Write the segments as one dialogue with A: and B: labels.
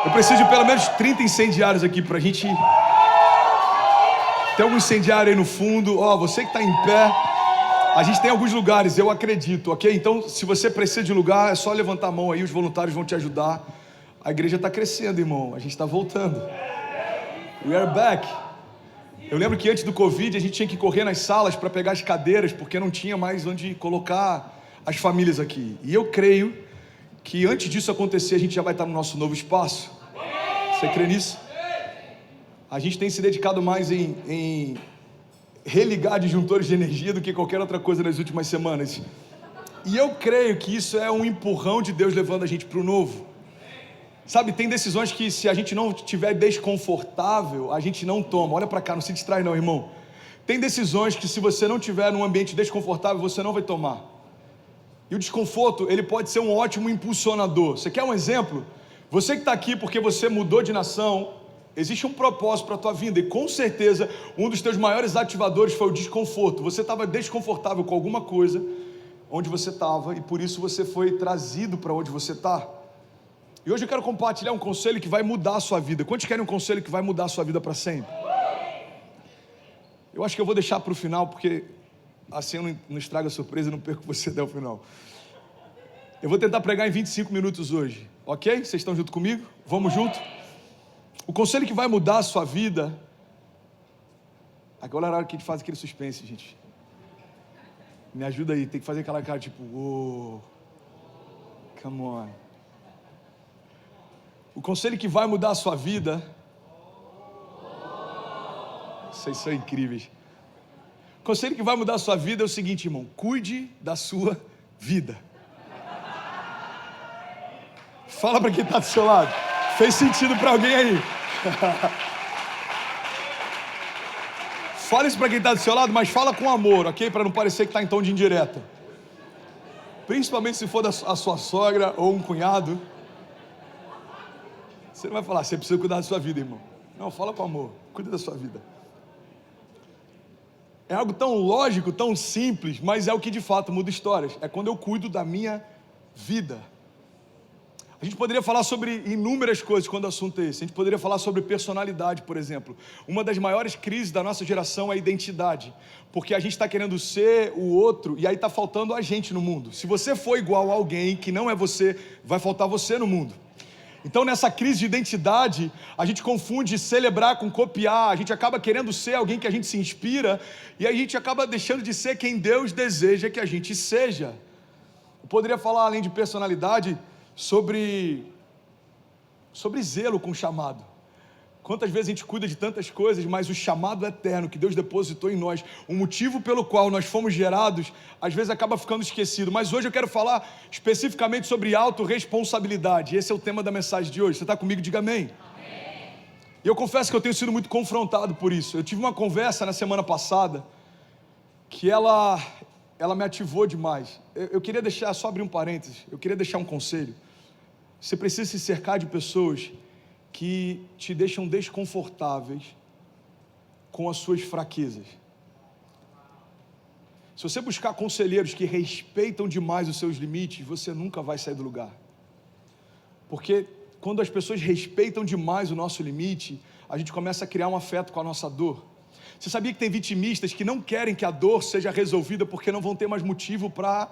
A: Eu preciso de pelo menos 30 incendiários aqui pra gente... Tem algum incendiário aí no fundo? Você que está em pé. A gente tem alguns lugares, eu acredito, ok? Então, se você precisa de lugar, é só levantar a mão aí, os voluntários vão te ajudar. A igreja está crescendo, irmão. A gente está voltando. We are back. Eu lembro que antes do Covid, a gente tinha que correr nas salas para pegar as cadeiras, porque não tinha mais onde colocar as famílias aqui. E eu creio que antes disso acontecer, a gente já vai estar no nosso novo espaço. Você crê nisso? A gente tem se dedicado mais em religar disjuntores de energia do que qualquer outra coisa nas últimas semanas. E eu creio que isso é um empurrão de Deus levando a gente para o novo. Sabe, tem decisões que se a gente não estiver desconfortável, a gente não toma. Olha para cá, não se distrai não, irmão. Tem decisões que se você não estiver num ambiente desconfortável, você não vai tomar. E o desconforto, ele pode ser um ótimo impulsionador. Você quer um exemplo? Você que está aqui porque você mudou de nação, existe um propósito para a tua vida. E com certeza, um dos teus maiores ativadores foi o desconforto. Você estava desconfortável com alguma coisa onde você estava e por isso você foi trazido para onde você está. E hoje eu quero compartilhar um conselho que vai mudar a sua vida. Quantos querem um conselho que vai mudar a sua vida para sempre? Eu acho que eu vou deixar para o final, porque assim eu não estrago a surpresa e não perco você até o final. Eu vou tentar pregar em 25 minutos hoje, ok? Vocês estão junto comigo? Vamos junto? O conselho que vai mudar a sua vida... Agora é a hora que a gente faz aquele suspense, gente. Me ajuda aí, tem que fazer aquela cara tipo... Oh, come on. O conselho que vai mudar a sua vida... Vocês são incríveis. O conselho que vai mudar a sua vida é o seguinte, irmão. Cuide da sua vida. Fala para quem está do seu lado. Fez sentido para alguém aí? Fala isso para quem está do seu lado, mas fala com amor, ok? Para não parecer que está em tom de indireta. Principalmente se for a sua sogra ou um cunhado. Você não vai falar, você precisa cuidar da sua vida, irmão. Não, fala com amor, cuida da sua vida. É algo tão lógico, tão simples, mas é o que de fato muda histórias. É quando eu cuido da minha vida. A gente poderia falar sobre inúmeras coisas quando o assunto é esse. A gente poderia falar sobre personalidade, por exemplo. Uma das maiores crises da nossa geração é a identidade. Porque a gente está querendo ser o outro e aí está faltando a gente no mundo. Se você for igual a alguém que não é você, vai faltar você no mundo. Então nessa crise de identidade, a gente confunde celebrar com copiar. A gente acaba querendo ser alguém que a gente se inspira e a gente acaba deixando de ser quem Deus deseja que a gente seja. Eu poderia falar, além de personalidade... Sobre zelo com o chamado. Quantas vezes a gente cuida de tantas coisas, mas o chamado eterno que Deus depositou em nós, o motivo pelo qual nós fomos gerados, às vezes acaba ficando esquecido. Mas hoje eu quero falar especificamente sobre autorresponsabilidade. Esse é o tema da mensagem de hoje. Você está comigo? Diga amém. Amém. E eu confesso que eu tenho sido muito confrontado por isso. Eu tive uma conversa na semana passada que ela me ativou demais. Eu queria deixar, só abrir um parênteses, eu queria deixar um conselho. Você precisa se cercar de pessoas que te deixam desconfortáveis com as suas fraquezas. Se você buscar conselheiros que respeitam demais os seus limites, você nunca vai sair do lugar. Porque quando as pessoas respeitam demais o nosso limite, a gente começa a criar um afeto com a nossa dor. Você sabia que tem vitimistas que não querem que a dor seja resolvida porque não vão ter mais motivo para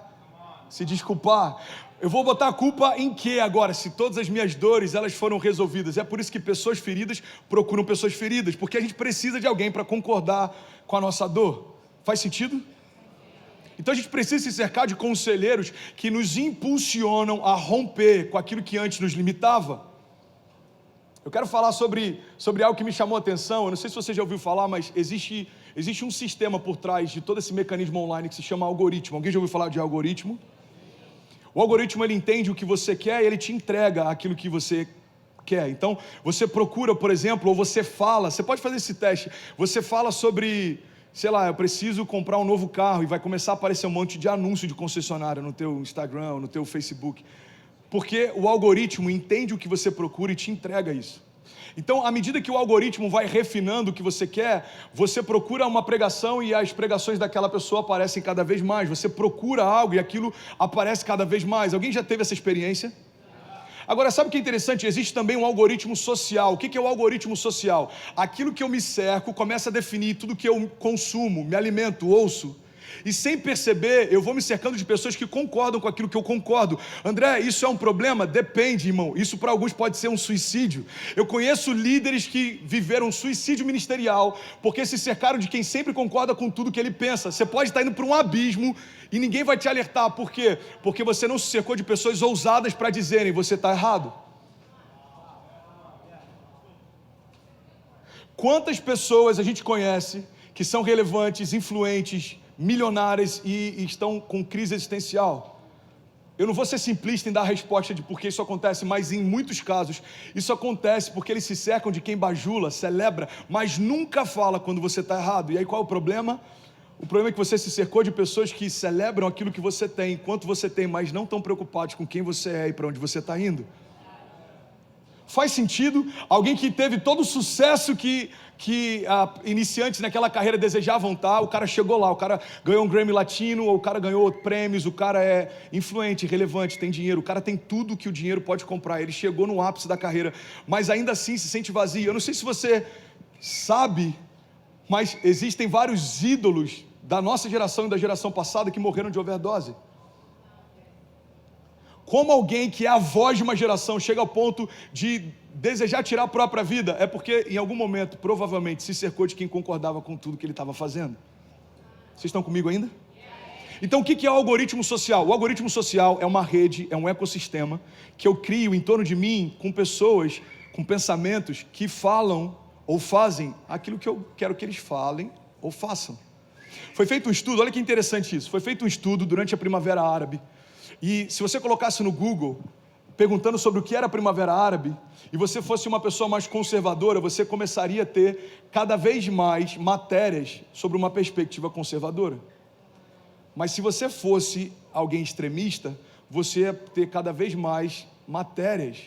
A: se desculpar? Eu vou botar a culpa em quê agora, se todas as minhas dores elas foram resolvidas? É por isso que pessoas feridas procuram pessoas feridas, porque a gente precisa de alguém para concordar com a nossa dor. Faz sentido? Então a gente precisa se cercar de conselheiros que nos impulsionam a romper com aquilo que antes nos limitava. Eu quero falar sobre algo que me chamou a atenção. Eu não sei se você já ouviu falar, mas existe um sistema por trás de todo esse mecanismo online que se chama algoritmo. Alguém já ouviu falar de algoritmo? O algoritmo, ele entende o que você quer e ele te entrega aquilo que você quer. Então, você procura, por exemplo, ou você fala, você pode fazer esse teste, você fala sobre, sei lá, eu preciso comprar um novo carro e vai começar a aparecer um monte de anúncio de concessionária no teu Instagram, no teu Facebook. Porque o algoritmo entende o que você procura e te entrega isso. Então, à medida que o algoritmo vai refinando o que você quer, você procura uma pregação e as pregações daquela pessoa aparecem cada vez mais. Você procura algo e aquilo aparece cada vez mais. Alguém já teve essa experiência? Agora, sabe o que é interessante? Existe também um algoritmo social. O que é o algoritmo social? Aquilo que eu me cerco começa a definir tudo que eu consumo, me alimento, ouço. E sem perceber, eu vou me cercando de pessoas que concordam com aquilo que eu concordo. André, isso é um problema? Depende, irmão. Isso para alguns pode ser um suicídio. Eu conheço líderes que viveram um suicídio ministerial porque se cercaram de quem sempre concorda com tudo que ele pensa. Você pode estar indo para um abismo e ninguém vai te alertar. Por quê? Porque você não se cercou de pessoas ousadas para dizerem, você está errado. Quantas pessoas a gente conhece que são relevantes, influentes, milionárias e estão com crise existencial? Eu não vou ser simplista em dar a resposta de por que isso acontece, mas em muitos casos isso acontece porque eles se cercam de quem bajula, celebra, mas nunca fala quando você está errado. E aí qual é o problema? O problema é que você se cercou de pessoas que celebram aquilo que você tem, quanto você tem, mas não estão preocupados com quem você é e para onde você está indo. Faz sentido? Alguém que teve todo o sucesso que iniciantes naquela carreira desejavam estar, o cara chegou lá, o cara ganhou um Grammy Latino, ou o cara ganhou prêmios, o cara é influente, relevante, tem dinheiro, o cara tem tudo que o dinheiro pode comprar, ele chegou no ápice da carreira, mas ainda assim se sente vazio. Eu não sei se você sabe, mas existem vários ídolos da nossa geração e da geração passada que morreram de overdose. Como alguém que é a voz de uma geração chega ao ponto de desejar tirar a própria vida? É porque em algum momento, provavelmente, se cercou de quem concordava com tudo que ele estava fazendo. Vocês estão comigo ainda? Então o que é o algoritmo social? O algoritmo social é uma rede, é um ecossistema que eu crio em torno de mim com pessoas, com pensamentos que falam ou fazem aquilo que eu quero que eles falem ou façam. Foi feito um estudo, olha que interessante isso, foi feito um estudo durante a Primavera Árabe. E se você colocasse no Google, perguntando sobre o que era a Primavera Árabe, e você fosse uma pessoa mais conservadora, você começaria a ter cada vez mais matérias sobre uma perspectiva conservadora. Mas se você fosse alguém extremista, você ia ter cada vez mais matérias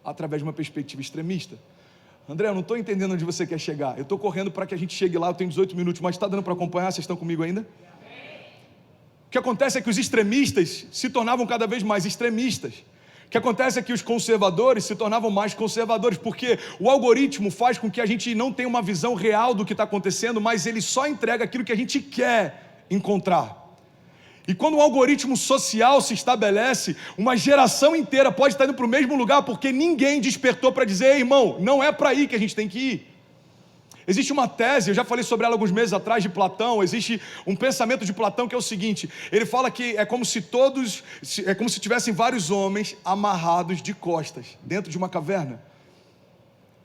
A: através de uma perspectiva extremista. André, eu não estou entendendo onde você quer chegar. Eu estou correndo para que a gente chegue lá, eu tenho 18 minutos, mas está dando para acompanhar? Vocês estão comigo ainda? O que acontece é que os extremistas se tornavam cada vez mais extremistas. O que acontece é que os conservadores se tornavam mais conservadores, porque o algoritmo faz com que a gente não tenha uma visão real do que está acontecendo, mas ele só entrega aquilo que a gente quer encontrar. E quando o algoritmo social se estabelece, uma geração inteira pode estar indo para o mesmo lugar, porque ninguém despertou para dizer, irmão, não é para aí que a gente tem que ir. Existe uma tese, eu já falei sobre ela alguns meses atrás, de Platão. Existe um pensamento de Platão que é o seguinte: ele fala que é como se tivessem vários homens amarrados de costas dentro de uma caverna.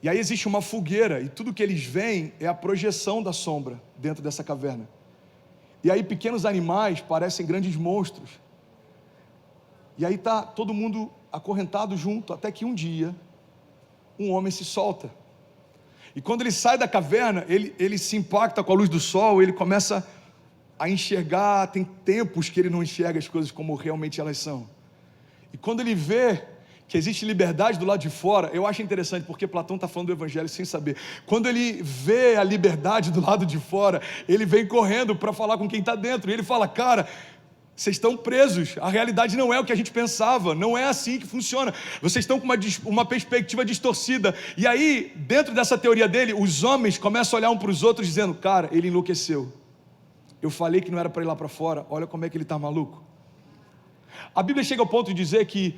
A: E aí existe uma fogueira e tudo que eles veem é a projeção da sombra dentro dessa caverna. E aí pequenos animais parecem grandes monstros. E aí está todo mundo acorrentado junto, até que um dia um homem se solta. E quando ele sai da caverna, ele se impacta com a luz do sol, ele começa a enxergar, tem tempos que ele não enxerga as coisas como realmente elas são. E quando ele vê que existe liberdade do lado de fora, eu acho interessante, porque Platão está falando do evangelho sem saber. Quando ele vê a liberdade do lado de fora, ele vem correndo para falar com quem está dentro, e ele fala, cara, vocês estão presos, a realidade não é o que a gente pensava, não é assim que funciona, vocês estão com uma perspectiva distorcida. E aí, dentro dessa teoria dele, os homens começam a olhar um para os outros dizendo, cara, ele enlouqueceu, eu falei que não era para ir lá para fora, olha como é que ele está maluco. A Bíblia chega ao ponto de dizer que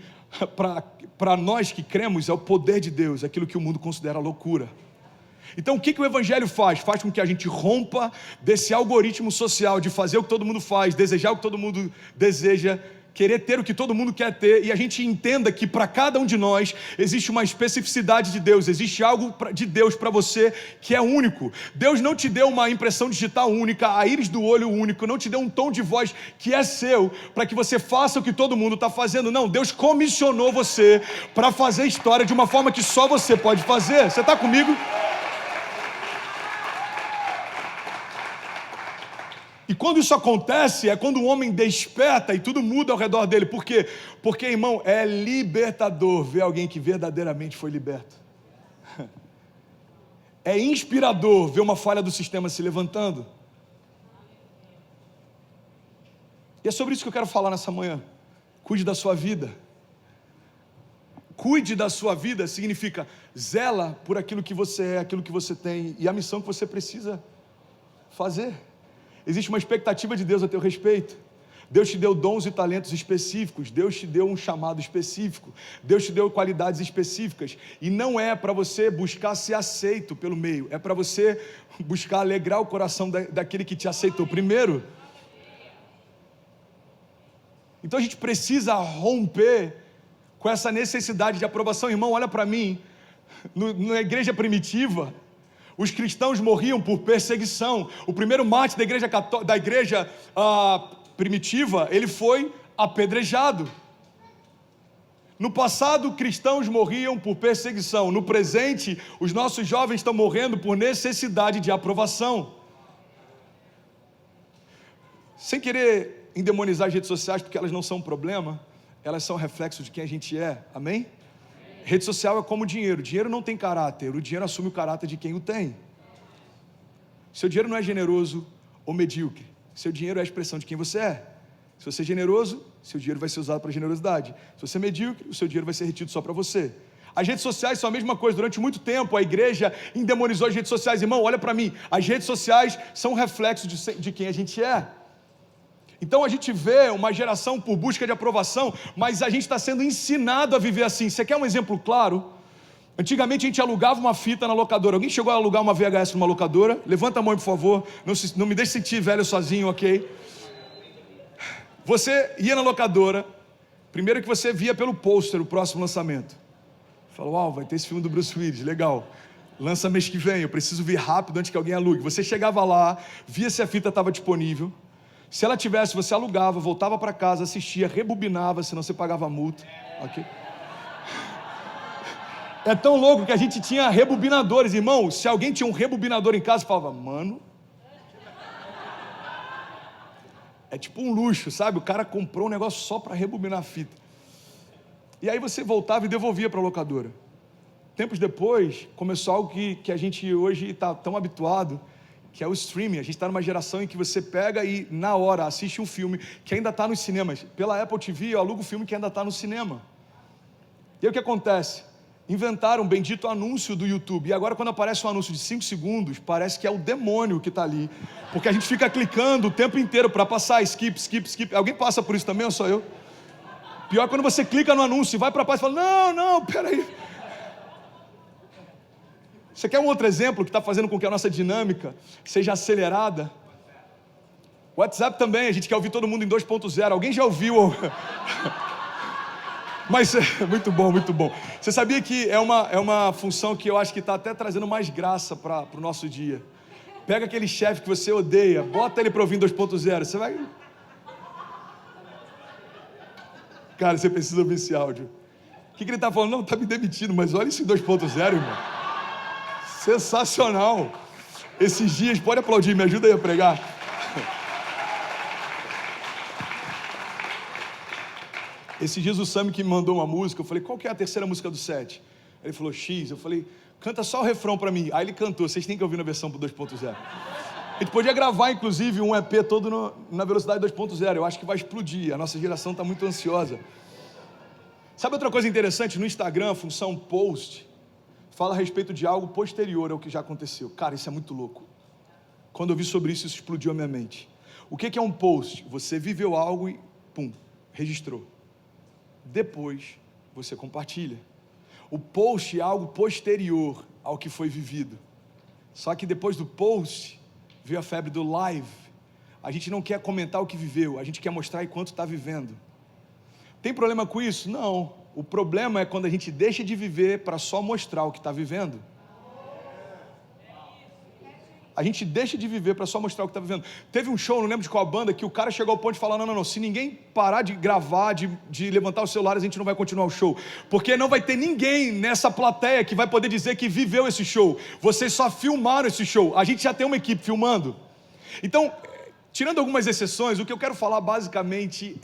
A: para nós que cremos é o poder de Deus, aquilo que o mundo considera loucura. Então o que o evangelho faz? Faz com que a gente rompa desse algoritmo social de fazer o que todo mundo faz, desejar o que todo mundo deseja, querer ter o que todo mundo quer ter, e a gente entenda que para cada um de nós existe uma especificidade de Deus, existe algo de Deus para você que é único. Deus não te deu uma impressão digital única, a íris do olho único, não te deu um tom de voz que é seu, para que você faça o que todo mundo está fazendo. Não, Deus comissionou você para fazer história de uma forma que só você pode fazer. Você está comigo? E quando isso acontece, é quando o homem desperta e tudo muda ao redor dele. Por quê? Porque, irmão, é libertador ver alguém que verdadeiramente foi liberto. É inspirador ver uma falha do sistema se levantando. E é sobre isso que eu quero falar nessa manhã. Cuide da sua vida. cuide da sua vida significa zela por aquilo que você é, aquilo que você tem e a missão que você precisa fazer. Existe uma expectativa de Deus a teu respeito. Deus te deu dons e talentos específicos, Deus te deu um chamado específico, Deus te deu qualidades específicas, e não é para você buscar ser aceito pelo meio, é para você buscar alegrar o coração daquele que te aceitou primeiro. Então a gente precisa romper com essa necessidade de aprovação. Irmão, olha para mim, na igreja primitiva, os cristãos morriam por perseguição. O primeiro mártir da igreja primitiva, ele foi apedrejado. No passado, cristãos morriam por perseguição. No presente, os nossos jovens estão morrendo por necessidade de aprovação. Sem querer endemonizar as redes sociais, porque elas não são um problema, elas são reflexo de quem a gente é, amém? Rede social é como dinheiro. Dinheiro não tem caráter, o dinheiro assume o caráter de quem o tem. Seu dinheiro não é generoso ou medíocre. Seu dinheiro é a expressão de quem você é. Se você é generoso, seu dinheiro vai ser usado para generosidade. Se você é medíocre, o seu dinheiro vai ser retido só para você. As redes sociais são a mesma coisa. Durante muito tempo, a igreja endemonizou as redes sociais. Irmão, olha para mim. As redes sociais são um reflexo de quem a gente é. Então a gente vê uma geração por busca de aprovação, mas a gente está sendo ensinado a viver assim. Você quer um exemplo claro? Antigamente a gente alugava uma fita na locadora. Alguém chegou a alugar uma VHS numa locadora? Levanta a mão, por favor. Não me deixe sentir velho sozinho, ok? Você ia na locadora, primeiro que você via pelo pôster o próximo lançamento. Falou, uau, vai ter esse filme do Bruce Willis, legal. Lança mês que vem, eu preciso vir rápido antes que alguém alugue. Você chegava lá, via se a fita estava disponível. Se ela tivesse, você alugava, voltava para casa, assistia, rebobinava, senão você pagava a multa. Ok? É tão louco que a gente tinha rebobinadores, irmão. Se alguém tinha um rebobinador em casa, falava, mano, é tipo um luxo, sabe? O cara comprou um negócio só para rebobinar a fita. E aí você voltava e devolvia para a locadora. Tempos depois, começou algo que a gente hoje está tão habituado, que é o streaming. A gente está numa geração em que você pega e na hora assiste um filme que ainda está nos cinemas. Pela Apple TV eu alugo o filme que ainda está no cinema. E aí o que acontece? Inventaram um bendito anúncio do YouTube. E agora quando aparece um anúncio de 5 segundos, parece que é o demônio que está ali. Porque a gente fica clicando o tempo inteiro para passar, skip. Alguém passa por isso também ou só eu? Pior quando você clica no anúncio e vai para a página e fala, não, peraí. Você quer um outro exemplo que está fazendo com que a nossa dinâmica seja acelerada? O WhatsApp também, a gente quer ouvir todo mundo em 2.0. Alguém já ouviu? Mas, muito bom. Você sabia que é uma função que eu acho que está até trazendo mais graça para o nosso dia? Pega aquele chefe que você odeia, bota ele para ouvir em 2.0. Você vai... Cara, você precisa ouvir esse áudio. O que ele está falando? Não, está me demitindo, mas olha isso em 2.0, irmão. Sensacional. Esses dias, pode aplaudir, me ajuda aí a pregar. Esses dias o Sami que me mandou uma música, eu falei, qual que é a terceira música do set? Ele falou, X, eu falei, canta só o refrão pra mim. Aí ele cantou, vocês têm que ouvir na versão pro 2.0. A gente podia gravar, inclusive, um EP todo na velocidade 2.0, eu acho que vai explodir, a nossa geração está muito ansiosa. Sabe outra coisa interessante? No Instagram, a função post fala a respeito de algo posterior ao que já aconteceu. Cara, isso é muito louco. Quando eu vi sobre isso, isso explodiu a minha mente. O que é um post? Você viveu algo e, pum, registrou. Depois, você compartilha. O post é algo posterior ao que foi vivido. Só que depois do post, veio a febre do live. A gente não quer comentar o que viveu, a gente quer mostrar enquanto está vivendo. Tem problema com isso? Não. O problema é quando a gente deixa de viver para só mostrar o que está vivendo. A gente deixa de viver para só mostrar o que está vivendo. Teve um show, não lembro de qual banda, que o cara chegou ao ponto de falar, não, se ninguém parar de gravar, de levantar os celulares, a gente não vai continuar o show. Porque não vai ter ninguém nessa plateia que vai poder dizer que viveu esse show. Vocês só filmaram esse show. A gente já tem uma equipe filmando. Então, tirando algumas exceções, o que eu quero falar basicamente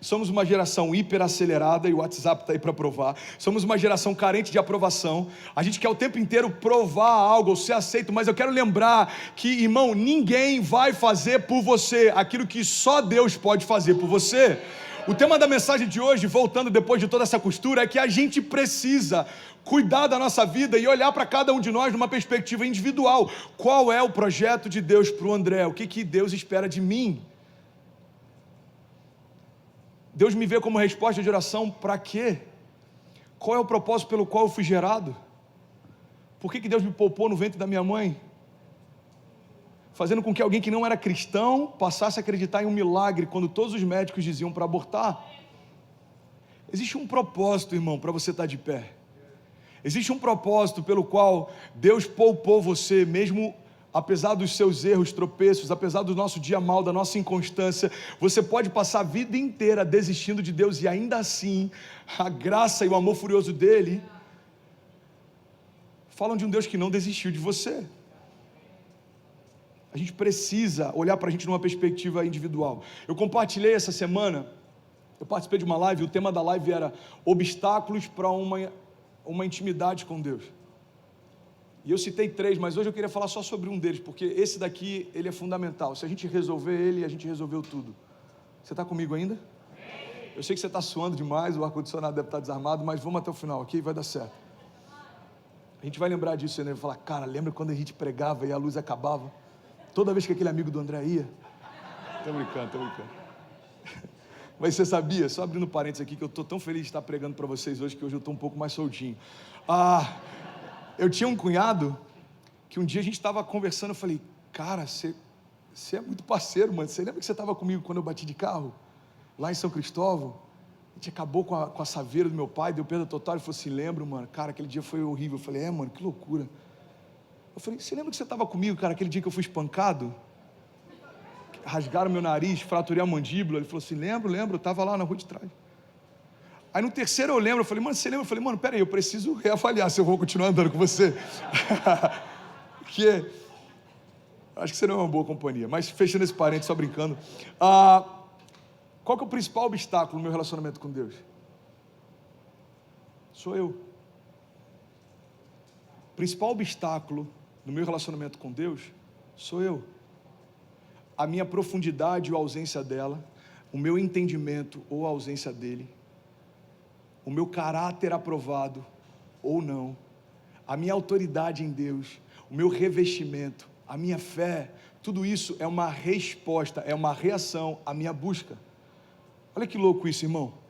A: somos uma geração hiperacelerada, e o WhatsApp está aí para provar. Somos uma geração carente de aprovação. A gente quer o tempo inteiro provar algo, ou ser aceito, mas eu quero lembrar que, irmão, ninguém vai fazer por você aquilo que só Deus pode fazer por você. O tema da mensagem de hoje, voltando depois de toda essa costura, é que a gente precisa cuidar da nossa vida e olhar para cada um de nós numa perspectiva individual. Qual é o projeto de Deus para o André? O que Deus espera de mim? Deus me vê como resposta de oração para quê? Qual é o propósito pelo qual eu fui gerado? Por que Deus me poupou no ventre da minha mãe? Fazendo com que alguém que não era cristão passasse a acreditar em um milagre quando todos os médicos diziam para abortar. Existe um propósito, irmão, para você estar de pé. Existe um propósito pelo qual Deus poupou você, mesmo apesar dos seus erros, tropeços, apesar do nosso dia mal, da nossa inconstância. Você pode passar a vida inteira desistindo de Deus e ainda assim, a graça e o amor furioso dele falam de um Deus que não desistiu de você. A gente precisa olhar para a gente numa perspectiva individual. Eu compartilhei essa semana, eu participei de uma live, o tema da live era obstáculos para uma intimidade com Deus. E eu citei 3, mas hoje eu queria falar só sobre um deles, porque esse daqui, ele é fundamental. Se a gente resolver ele, a gente resolveu tudo. Você está comigo ainda? Eu sei que você está suando demais, o ar-condicionado deve estar desarmado, mas vamos até o final, ok? Vai dar certo. A gente vai lembrar disso, né? Vai falar, cara, lembra quando a gente pregava e a luz acabava? Toda vez que aquele amigo do André ia? Tô brincando. Mas você sabia, só abrindo parênteses aqui, que eu estou tão feliz de estar pregando para vocês hoje, que hoje eu estou um pouco mais soltinho. Eu tinha um cunhado, que um dia a gente estava conversando, eu falei, cara, você é muito parceiro, mano. Você lembra que você estava comigo quando eu bati de carro? Lá em São Cristóvão? A gente acabou com a saveira do meu pai, deu perda total. Ele falou assim, lembro, mano, cara, aquele dia foi horrível. Eu falei, mano, que loucura. Eu falei, você lembra que você estava comigo, cara, aquele dia que eu fui espancado? Rasgaram meu nariz, fraturei a mandíbula. Ele falou assim, lembro, eu estava lá na rua de trás. Aí no terceiro eu lembro, eu falei, mano, você lembra? Eu falei, mano, peraí, eu preciso reavaliar se eu vou continuar andando com você. Porque acho que você não é uma boa companhia. Mas fechando esse parênteses, só brincando. Qual que é o principal obstáculo no meu relacionamento com Deus? Sou eu. O principal obstáculo no meu relacionamento com Deus sou eu. A minha profundidade ou a ausência dela, o meu entendimento ou a ausência dele, o meu caráter aprovado ou não, a minha autoridade em Deus, o meu revestimento, a minha fé, tudo isso é uma resposta, é uma reação à minha busca. Olha que louco isso, irmão.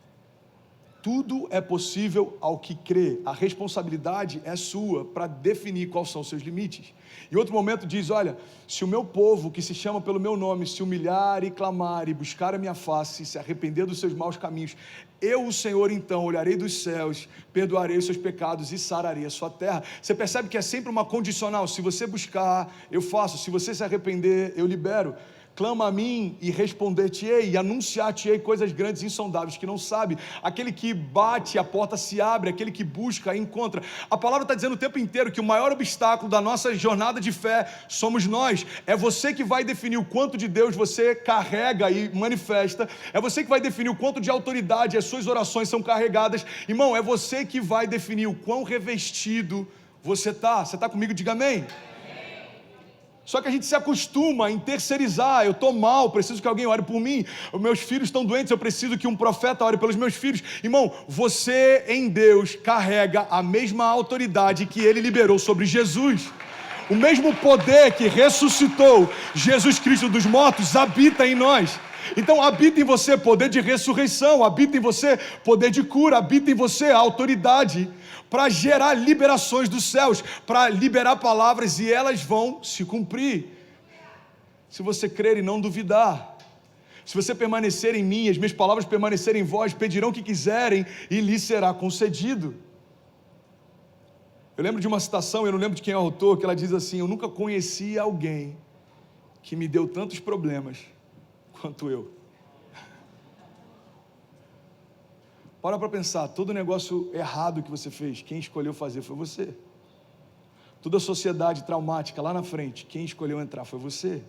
A: Tudo é possível ao que crê. A responsabilidade é sua para definir quais são os seus limites. Em outro momento diz, olha, se o meu povo que se chama pelo meu nome se humilhar e clamar e buscar a minha face, se arrepender dos seus maus caminhos, eu, o Senhor, então, olharei dos céus, perdoarei os seus pecados e sararei a sua terra. Você percebe que é sempre uma condicional. Se você buscar, eu faço. Se você se arrepender, eu libero. Clama a mim e responder-te-ei, e anunciar-te-ei coisas grandes e insondáveis que não sabe. Aquele que bate, a porta se abre, aquele que busca, encontra. A palavra está dizendo o tempo inteiro que o maior obstáculo da nossa jornada de fé somos nós. É você que vai definir o quanto de Deus você carrega e manifesta. É você que vai definir o quanto de autoridade as suas orações são carregadas. Irmão, é você que vai definir o quão revestido você está. Você está comigo? Diga amém. Só que a gente se acostuma em terceirizar. Eu estou mal, preciso que alguém ore por mim. Os meus filhos estão doentes, eu preciso que um profeta ore pelos meus filhos. Irmão, você em Deus carrega a mesma autoridade que Ele liberou sobre Jesus. O mesmo poder que ressuscitou Jesus Cristo dos mortos habita em nós. Então habita em você poder de ressurreição, habita em você poder de cura, habita em você a autoridade para gerar liberações dos céus, para liberar palavras e elas vão se cumprir. Se você crer e não duvidar, se você permanecer em mim, as minhas palavras permanecerem em vós, pedirão o que quiserem e lhes será concedido. Eu lembro de uma citação, eu não lembro de quem é o autor, que ela diz assim, eu nunca conheci alguém que me deu tantos problemas quanto eu. Para pensar, todo negócio errado que você fez, quem escolheu fazer foi você. Toda sociedade traumática lá na frente, quem escolheu entrar foi você.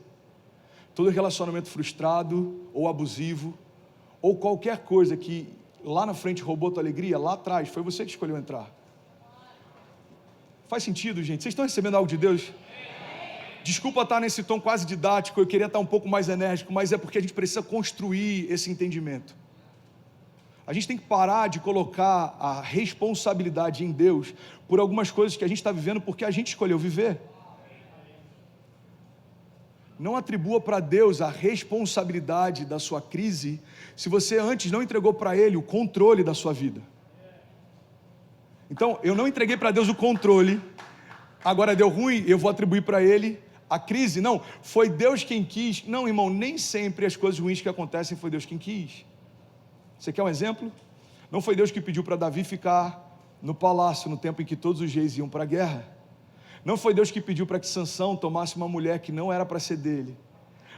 A: Todo relacionamento frustrado ou abusivo, ou qualquer coisa que lá na frente roubou tua alegria, lá atrás foi você que escolheu entrar. Faz sentido, gente? Vocês estão recebendo algo de Deus? Desculpa estar nesse tom quase didático, eu queria estar um pouco mais enérgico, mas é porque a gente precisa construir esse entendimento. A gente tem que parar de colocar a responsabilidade em Deus por algumas coisas que a gente está vivendo porque a gente escolheu viver. Não atribua para Deus a responsabilidade da sua crise se você antes não entregou para Ele o controle da sua vida. Então, eu não entreguei para Deus o controle, agora deu ruim, eu vou atribuir para Ele a crise. Não, foi Deus quem quis. Não, irmão, nem sempre as coisas ruins que acontecem foi Deus quem quis. Você quer um exemplo? Não foi Deus que pediu para Davi ficar no palácio no tempo em que todos os reis iam para a guerra. Não foi Deus que pediu para que Sansão tomasse uma mulher que não era para ser dele.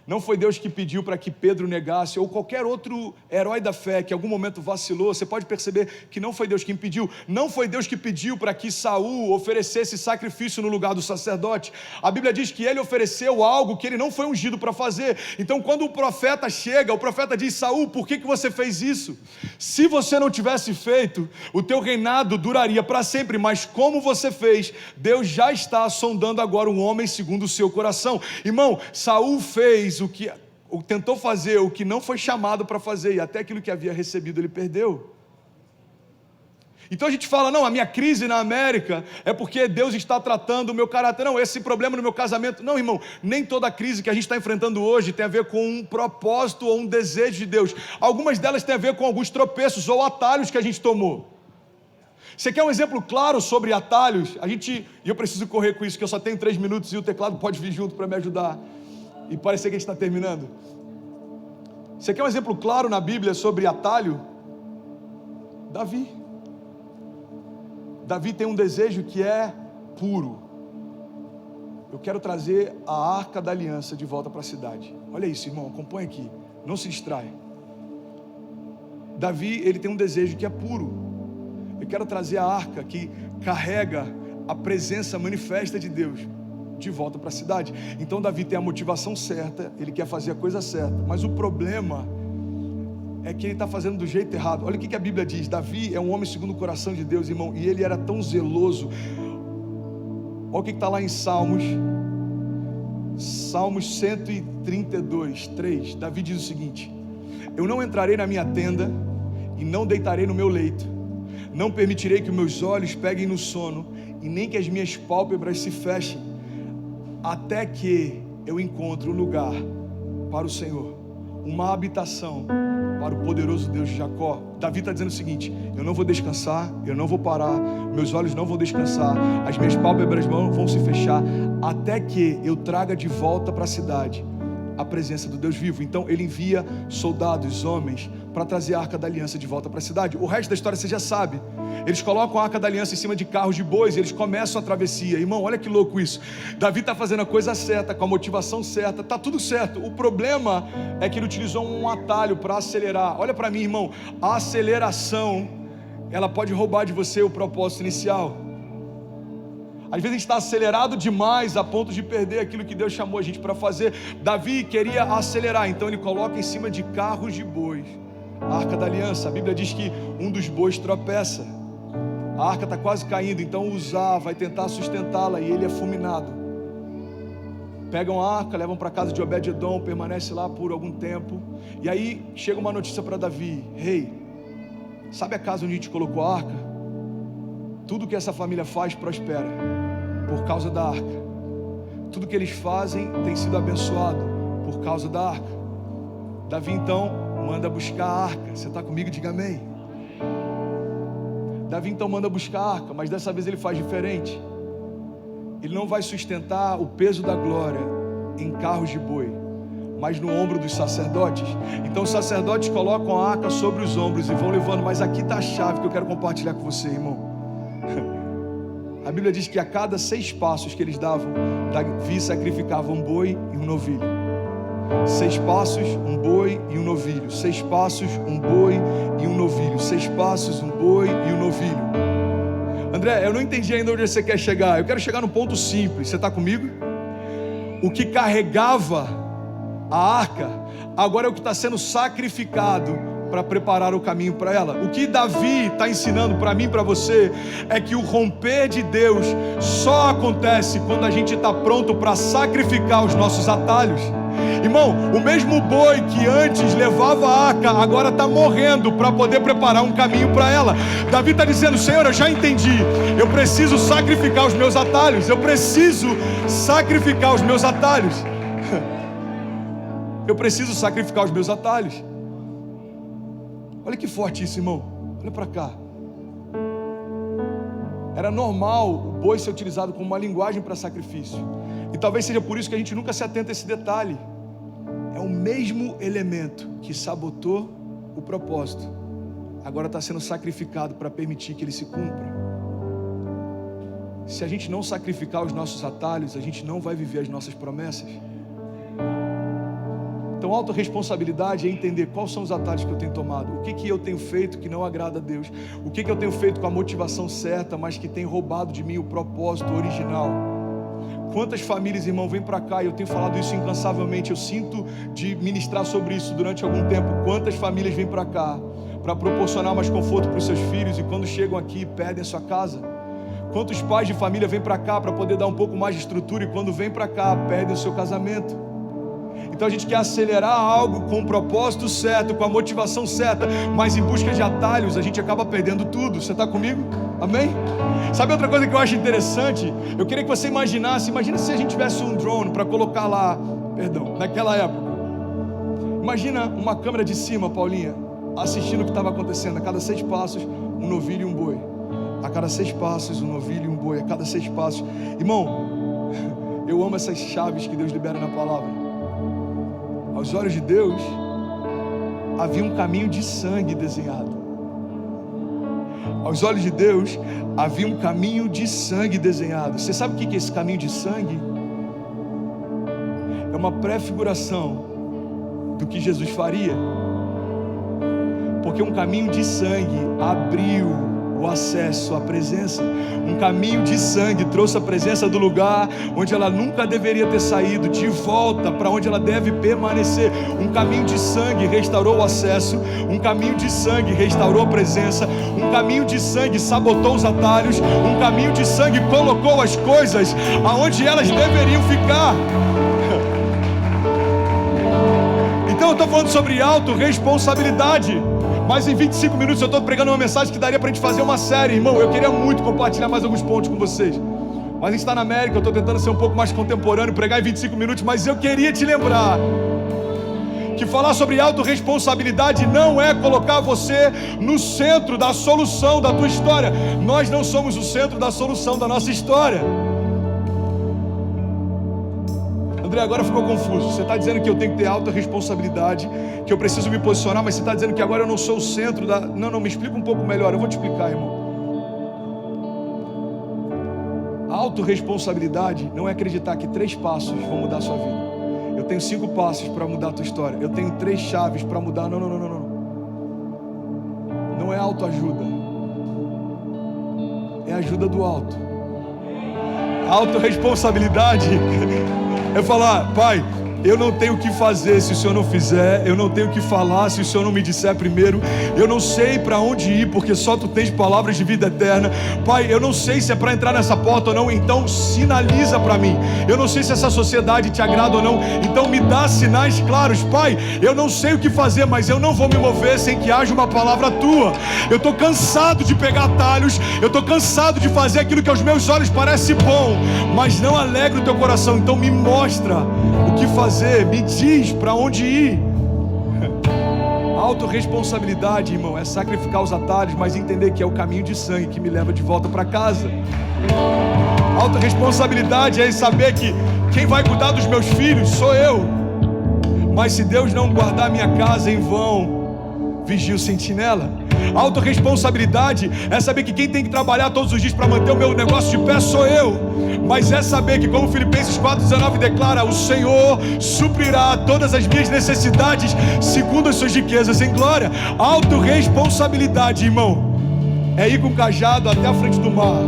A: Não foi Deus que pediu para que Pedro negasse, ou qualquer outro herói da fé que em algum momento vacilou. Você pode perceber que não foi Deus quem pediu. Não foi Deus que pediu para que Saul oferecesse sacrifício no lugar do sacerdote. A Bíblia diz que ele ofereceu algo que ele não foi ungido para fazer. Então quando o profeta chega, o profeta diz: Saul, por que você fez isso? Se você não tivesse feito, o teu reinado duraria para sempre, mas como você fez, Deus já está sondando agora um homem segundo o seu coração. Irmão, Saul fez tentou fazer o que não foi chamado para fazer, e até aquilo que havia recebido ele perdeu. Então a gente fala: não, a minha crise na América é porque Deus está tratando o meu caráter. Não, esse problema no meu casamento. Não, irmão, nem toda crise que a gente está enfrentando hoje tem a ver com um propósito ou um desejo de Deus. Algumas delas têm a ver com alguns tropeços ou atalhos que a gente tomou. Você quer um exemplo claro sobre atalhos? E eu preciso correr com isso, que eu só tenho 3 minutos e o teclado pode vir junto para me ajudar. E parecer que a gente está terminando. Você quer um exemplo claro na Bíblia sobre atalho? Davi tem um desejo que é puro. Eu quero trazer a Arca da Aliança de volta para a cidade. Olha isso, irmão, acompanha aqui, não se distrai. Davi, ele tem um desejo que é puro. Eu quero trazer a arca que carrega a presença manifesta de Deus de volta para a cidade. Então Davi tem a motivação certa, ele quer fazer a coisa certa, mas o problema é que ele está fazendo do jeito errado. Olha o que a Bíblia diz: Davi é um homem segundo o coração de Deus, irmão, e ele era tão zeloso. Olha o que está lá em Salmos 132, 3. Davi diz o seguinte: eu não entrarei na minha tenda e não deitarei no meu leito, não permitirei que meus olhos peguem no sono e nem que as minhas pálpebras se fechem, até que eu encontre um lugar para o Senhor, uma habitação para o poderoso Deus de Jacó. Davi está dizendo o seguinte: eu não vou descansar, eu não vou parar, meus olhos não vão descansar, as minhas pálpebras vão se fechar, até que eu traga de volta para a cidade a presença do Deus vivo. Então ele envia soldados, homens, para trazer a Arca da Aliança de volta para a cidade. O resto da história você já sabe. Eles colocam a Arca da Aliança em cima de carros de bois e eles começam a travessia. Irmão, olha que louco isso. Davi está fazendo a coisa certa, com a motivação certa, está tudo certo. O problema é que ele utilizou um atalho para acelerar. Olha para mim, irmão, a aceleração, ela pode roubar de você o propósito inicial. Às vezes a gente está acelerado demais a ponto de perder aquilo que Deus chamou a gente para fazer. Davi queria acelerar, então ele coloca em cima de carros de bois a Arca da Aliança. A Bíblia diz que um dos bois tropeça, a arca está quase caindo, então Uzá vai tentar sustentá-la e ele é fulminado. Pegam a arca, levam para a casa de Obed-edom, permanece lá por algum tempo, e aí chega uma notícia para Davi: rei, sabe a casa onde a gente colocou a arca? Tudo que essa família faz prospera por causa da arca. Tudo que eles fazem tem sido abençoado por causa da arca. Davi então manda buscar a arca. Você está comigo? Diga amém. Davi então manda buscar a arca, mas dessa vez ele faz diferente. Ele não vai sustentar o peso da glória em carros de boi, mas no ombro dos sacerdotes. Então os sacerdotes colocam a arca sobre os ombros e vão levando. Mas aqui está a chave que eu quero compartilhar com você, irmão. A Bíblia diz que a cada 6 passos que eles davam, Davi sacrificava um boi e um novilho. 6 passos, um boi e um novilho. 6 passos, um boi e um novilho. 6 passos, um boi e um novilho. André, eu não entendi ainda onde você quer chegar. Eu quero chegar num ponto simples. Você está comigo? O que carregava a arca agora é o que está sendo sacrificado para preparar o caminho para ela. O que Davi está ensinando para mim e para você é que o romper de Deus só acontece quando a gente está pronto para sacrificar os nossos atalhos. Irmão, o mesmo boi que antes levava a arca, agora está morrendo para poder preparar um caminho para ela. Davi está dizendo: Senhor, eu já entendi, eu preciso sacrificar os meus atalhos, eu preciso sacrificar os meus atalhos. Eu preciso sacrificar os meus atalhos. Olha que forte isso, irmão. Olha para cá. Era normal o boi ser utilizado como uma linguagem para sacrifício. E talvez seja por isso que a gente nunca se atenta a esse detalhe. É o mesmo elemento que sabotou o propósito, agora está sendo sacrificado para permitir que ele se cumpra. Se a gente não sacrificar os nossos atalhos, a gente não vai viver as nossas promessas. Então, autorresponsabilidade é entender quais são os atalhos que eu tenho tomado, o que eu tenho feito que não agrada a Deus, o que eu tenho feito com a motivação certa, mas que tem roubado de mim o propósito original. Quantas famílias, irmão, vêm para cá, e eu tenho falado isso incansavelmente, eu sinto de ministrar sobre isso durante algum tempo. Quantas famílias vêm para cá para proporcionar mais conforto para os seus filhos, e quando chegam aqui perdem a sua casa? Quantos pais de família vêm para cá para poder dar um pouco mais de estrutura, e quando vêm para cá perdem o seu casamento? Então a gente quer acelerar algo com o propósito certo, com a motivação certa, mas em busca de atalhos a gente acaba perdendo tudo. Você está comigo? Amém? Sabe outra coisa que eu acho interessante? Eu queria que você imagina se a gente tivesse um drone para colocar lá, naquela época. Imagina uma câmera de cima, Paulinha, assistindo o que estava acontecendo. A cada 6 passos, um novilho e um boi. A cada 6 passos, um novilho e um boi. A cada 6 passos. Irmão, eu amo essas chaves que Deus libera na palavra. Aos olhos de Deus, havia um caminho de sangue desenhado. Aos olhos de Deus, havia um caminho de sangue desenhado. Você sabe o que é esse caminho de sangue? É uma prefiguração do que Jesus faria. Porque um caminho de sangue abriu o acesso à presença. Um caminho de sangue trouxe a presença do lugar onde ela nunca deveria ter saído, de volta para onde ela deve permanecer. Um caminho de sangue restaurou o acesso. Um caminho de sangue restaurou a presença. Um caminho de sangue sabotou os atalhos. Um caminho de sangue colocou as coisas aonde elas deveriam ficar. Então eu estou falando sobre autorresponsabilidade. Mas em 25 minutos eu estou pregando uma mensagem que daria para a gente fazer uma série, irmão. Eu queria muito compartilhar mais alguns pontos com vocês, mas a gente está na América, eu estou tentando ser um pouco mais contemporâneo, pregar em 25 minutos, mas eu queria te lembrar que falar sobre autorresponsabilidade não é colocar você no centro da solução da tua história. Nós não somos o centro da solução da nossa história. André, agora ficou confuso. Você está dizendo que eu tenho que ter autorresponsabilidade, que eu preciso me posicionar, mas você está dizendo que agora eu não sou o centro da... Não, me explica um pouco melhor. Eu vou te explicar, irmão. A autorresponsabilidade não é acreditar que 3 passos vão mudar a sua vida. Eu tenho 5 passos para mudar a tua história. Eu tenho 3 chaves para mudar. Não. Não é autoajuda. É ajuda do alto. A autorresponsabilidade é falar: Pai, eu não tenho o que fazer se o Senhor não fizer. Eu não tenho o que falar se o Senhor não me disser primeiro. Eu não sei para onde ir, porque só Tu tens palavras de vida eterna. Pai, eu não sei se é para entrar nessa porta ou não, então sinaliza para mim. Eu não sei se essa sociedade Te agrada ou não, então me dá sinais claros. Pai, eu não sei o que fazer, mas eu não vou me mover sem que haja uma palavra Tua. Eu estou cansado de pegar atalhos. Eu estou cansado de fazer aquilo que aos meus olhos parece bom, mas não alegra o Teu coração. Então me mostra o que fazer. Me diz para onde ir. A autorresponsabilidade, irmão, é sacrificar os atalhos, mas entender que é o caminho de sangue que me leva de volta para casa. A autorresponsabilidade é saber que quem vai cuidar dos meus filhos sou eu. Mas se Deus não guardar minha casa, em vão vigia o sentinela. A autorresponsabilidade é saber que quem tem que trabalhar todos os dias para manter o meu negócio de pé sou eu. Mas é saber que, como Filipenses 4,19 declara, o Senhor suprirá todas as minhas necessidades segundo as suas riquezas em glória. Autorresponsabilidade, irmão, é ir com o cajado até a frente do mar,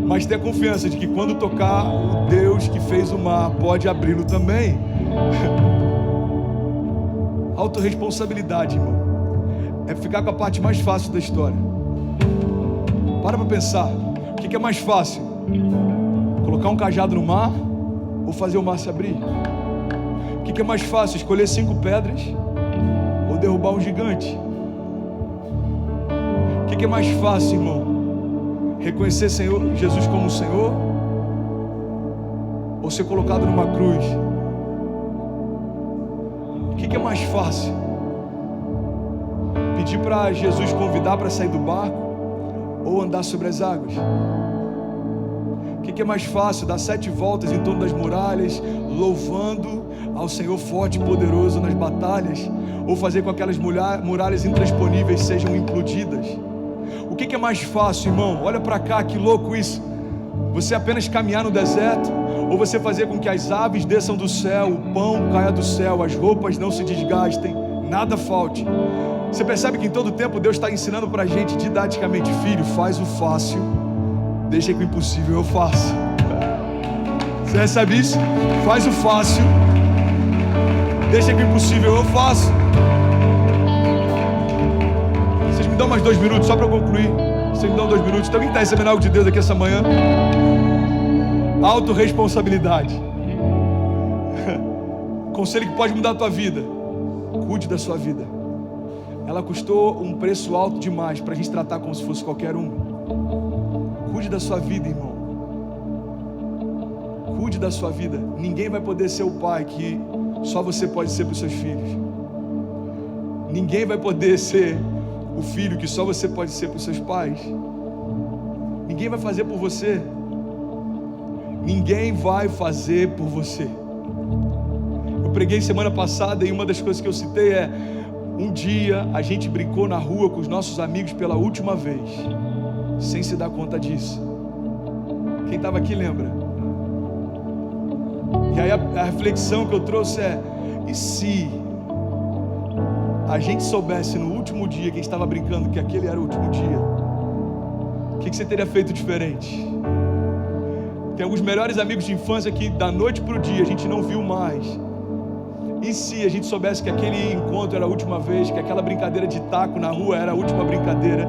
A: mas ter a confiança de que quando tocar, o Deus que fez o mar pode abri-lo também. Autorresponsabilidade, irmão, é ficar com a parte mais fácil da história. Para pensar, o que é mais fácil? Colocar um cajado no mar ou fazer o mar se abrir? O que é mais fácil, escolher 5 pedras ou derrubar um gigante? O que é mais fácil, irmão? Reconhecer Jesus como Senhor ou ser colocado numa cruz? O que é mais fácil? Pedir para Jesus convidar para sair do barco ou andar sobre as águas? O que é mais fácil? Dar 7 voltas em torno das muralhas, louvando ao Senhor forte e poderoso nas batalhas, ou fazer com que aquelas muralhas intransponíveis sejam implodidas? O que é mais fácil, irmão? Olha para cá, que louco isso. Você apenas caminhar no deserto, ou você fazer com que as aves desçam do céu, o pão caia do céu, as roupas não se desgastem, nada falte. Você percebe que em todo tempo Deus está ensinando para a gente didaticamente: filho, faz o fácil, deixa que o impossível eu faço. Você recebe isso? Faz o fácil, deixa que o impossível eu faço. Vocês me dão mais 2 minutos só para eu concluir. Vocês me dão 2 minutos. Então, quem está recebendo algo de Deus aqui essa manhã? Autorresponsabilidade. Conselho que pode mudar a tua vida: cuide da sua vida. Ela custou um preço alto demais para a gente tratar como se fosse qualquer um. Cuide da sua vida, irmão. Cuide da sua vida. Ninguém vai poder ser o pai que só você pode ser para os seus filhos. Ninguém vai poder ser o filho que só você pode ser para os seus pais. Ninguém vai fazer por você. Ninguém vai fazer por você. Eu preguei semana passada e uma das coisas que eu citei é: um dia a gente brincou na rua com os nossos amigos pela última vez, sem se dar conta disso. Quem estava aqui lembra? E aí a reflexão que eu trouxe é: e se a gente soubesse no último dia que a gente estava brincando que aquele era o último dia, o que você teria feito diferente? Tem alguns melhores amigos de infância que da noite para o dia a gente não viu mais. E se a gente soubesse que aquele encontro era a última vez, que aquela brincadeira de taco na rua era a última brincadeira?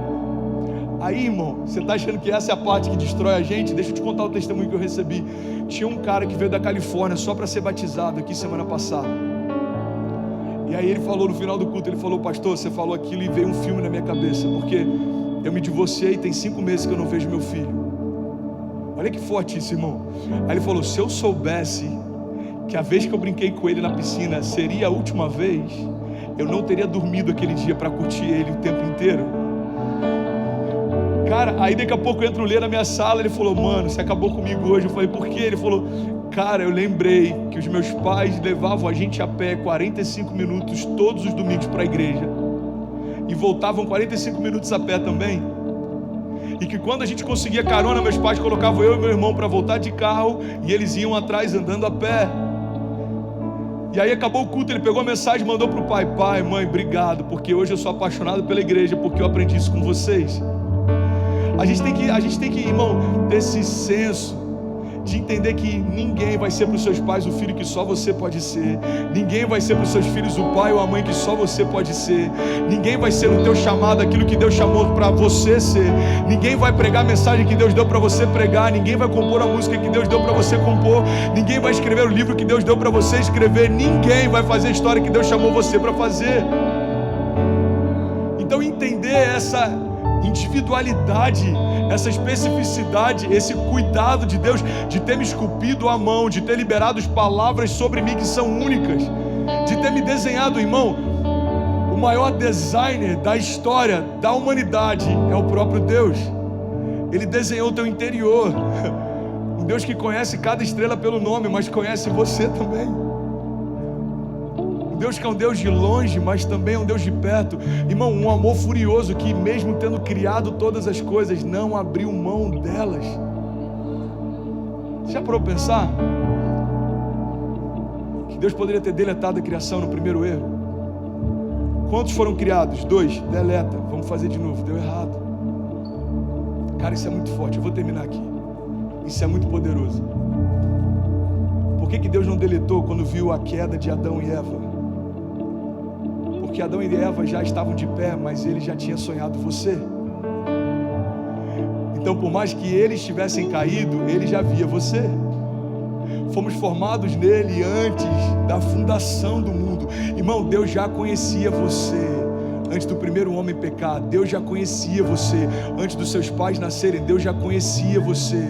A: Aí, irmão, você está achando que essa é a parte que destrói a gente? Deixa eu te contar o testemunho que eu recebi. Tinha um cara que veio da Califórnia só para ser batizado aqui semana passada. E aí ele falou no final do culto, ele falou: pastor, você falou aquilo e veio um filme na minha cabeça, porque eu me divorciei e tem 5 meses que eu não vejo meu filho. Olha que forte isso, irmão. Aí ele falou: se eu soubesse que a vez que eu brinquei com ele na piscina seria a última vez, eu não teria dormido aquele dia para curtir ele o tempo inteiro. Cara, aí daqui a pouco entra o Lê na minha sala, ele falou: mano, você acabou comigo hoje. Eu falei: por quê? Ele falou: cara, eu lembrei que os meus pais levavam a gente a pé 45 minutos todos os domingos para a igreja, e voltavam 45 minutos a pé também. E que quando a gente conseguia carona, meus pais colocavam eu e meu irmão para voltar de carro, e eles iam atrás andando a pé. E aí acabou o culto, ele pegou a mensagem e mandou para o pai: pai, mãe, obrigado, porque hoje eu sou apaixonado pela igreja, porque eu aprendi isso com vocês. A gente tem que, irmão, ter esse senso de entender que ninguém vai ser para os seus pais o filho que só você pode ser. Ninguém vai ser para os seus filhos o pai ou a mãe que só você pode ser. Ninguém vai ser no teu chamado aquilo que Deus chamou para você ser. Ninguém vai pregar a mensagem que Deus deu para você pregar. Ninguém vai compor a música que Deus deu para você compor. Ninguém vai escrever o livro que Deus deu para você escrever. Ninguém vai fazer a história que Deus chamou você para fazer. Então, entender essa individualidade, essa especificidade, esse cuidado de Deus de ter me esculpido a mão, de ter liberado as palavras sobre mim que são únicas, de ter me desenhado, irmão. O maior designer da história da humanidade é o próprio Deus. Ele desenhou o teu interior. Um Deus que conhece cada estrela pelo nome, mas conhece você também. Deus que é um Deus de longe, mas também é um Deus de perto. Irmão, um amor furioso que mesmo tendo criado todas as coisas, não abriu mão delas. Já parou para pensar? Que Deus poderia ter deletado a criação no primeiro erro. Quantos foram criados? 2, deleta, vamos fazer de novo, deu errado. Cara, isso é muito forte, eu vou terminar aqui. Isso é muito poderoso. Por que Deus não deletou quando viu a queda de Adão e Eva? Porque Adão e Eva já estavam de pé, mas ele já tinha sonhado você. Então, por mais que eles tivessem caído, ele já via você. fomos formados nele antes da fundação do mundo. Irmão, Deus já conhecia você antes do primeiro homem pecar. Deus já conhecia você antes dos seus pais nascerem. Deus já conhecia você.